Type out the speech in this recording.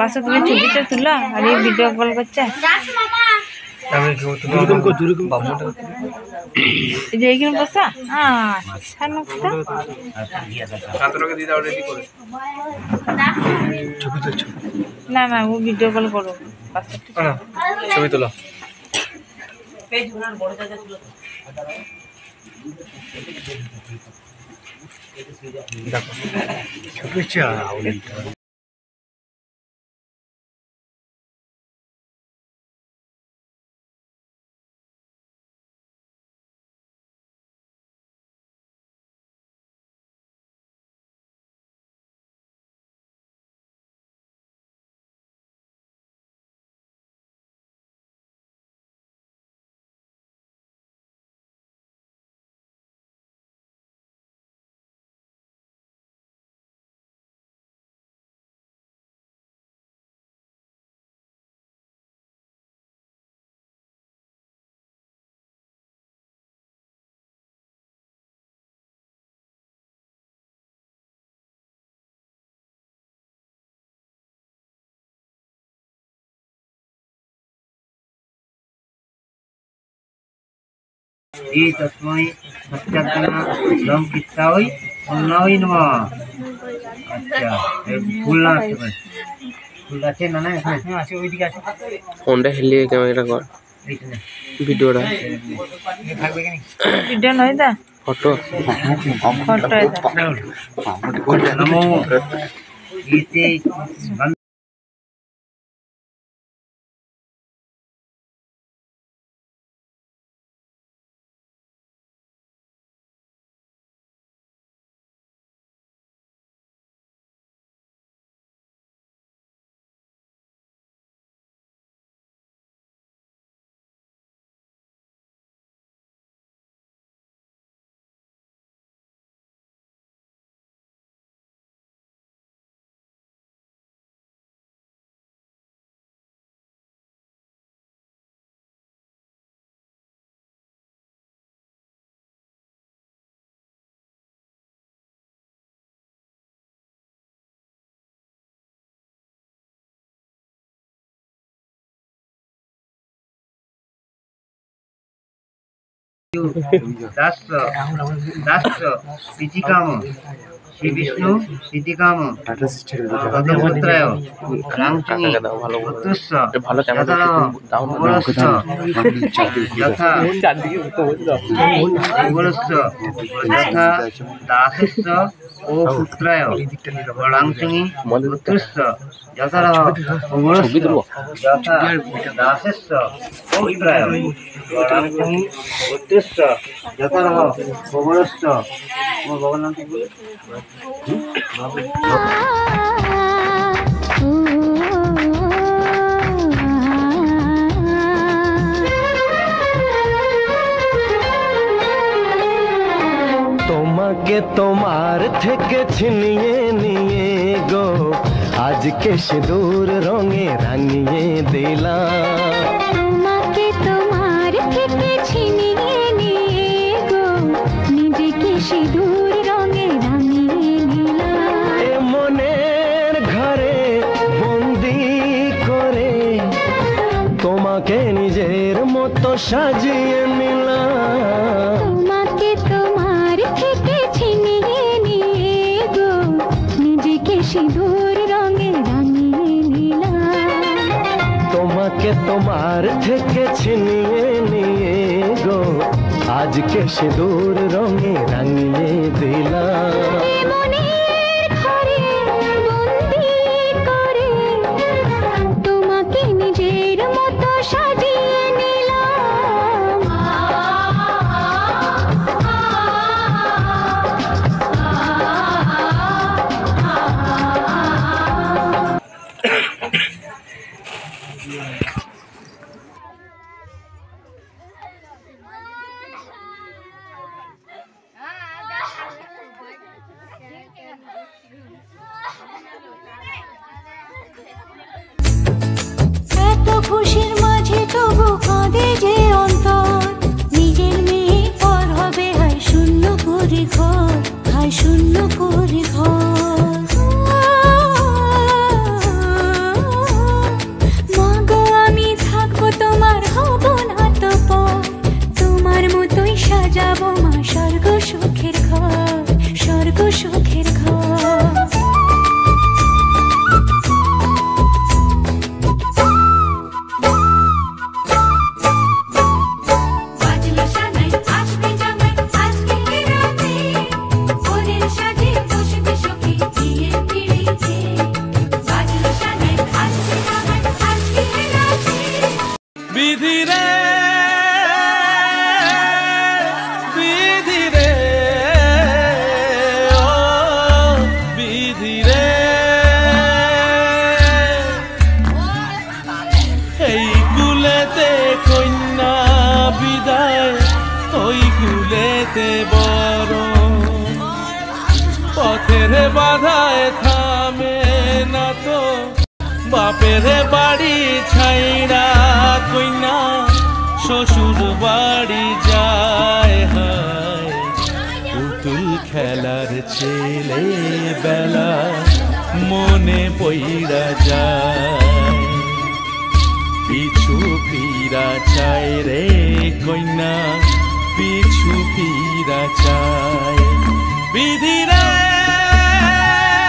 বাসা তুমি ছবিটা তুলো আর এই ভিডিও কল করছে এই যে এইখানে বসা না না ও ভিডিও কল করো ছবি তোলো দেখো तस्मै सत्याग्रह किस्सा हुई नई नमः। अच्छा फुल ना फुल আছে না না এখানে আছে ওইদিকে আছে ফোনটা হেলিয়ে ক্যামেরা কর ভিডিওটা থাকবে কি ভিডিও নয় দা ফটো ফটো নমো গীতে दास पिचिकाम श्री विष्णु पिचिकाम तदपुत्राय रामचंद्र पुत्रस्य यथा यथा दासस्य ओ पुत्राय रामचंद्र पुत्रस्य यथा दासस्य ओ पुत्राय रामचंद्र पुत्रस्य यथा भगवस्य भगवान তোমাকে তোমার থেকে ছিনিয়ে নিয়ে গো আজকে সিঁদুর রঙে রাঙিয়ে দিলাম তোমাকে তোমার থেকে ছিনিয়ে নিয়ে গো নিজেকে সিঁদুর রঙে রাঙিয়ে নিলাম এ মনের ঘরে বন্দি করে তোমাকে নিজের মতো সাজিয়ে নিলাম তোমাকে তোমার থেকে ছিনিয়ে নিয়ে গো নিজেকে সিঁদুর রঙে রাঙিয়ে নিলাম তোমাকে তোমার থেকে ছিনিয়ে নিয়ে গো আজকে সিঁদুর রঙে রাঙিয়ে দিলাম মনের ঘরে বন্দি করে তোমাকে নিজের মতো সাজিয়ে নিলাম এত খুশির মাঝে তবু কাঁদে যে অন্তর নিজের মেয়ে পর হবে হায় শূন্য করে ঘর হায় শূন্য করে ঘর বিধিরে এই কুলেতে কন্যা বিদায় ওই কুলেতে বড় পথের বাধায় থামে না তো বাপের বাড়ি ছাইরা কইনা শ্বশুর বাড়ি যায় হায় পুতুল খেলার ছেলে বেলা মনে পইরা যায় পিছু ফিরা চাই রে কইনা পিছু ফিরা চাই বিধিরে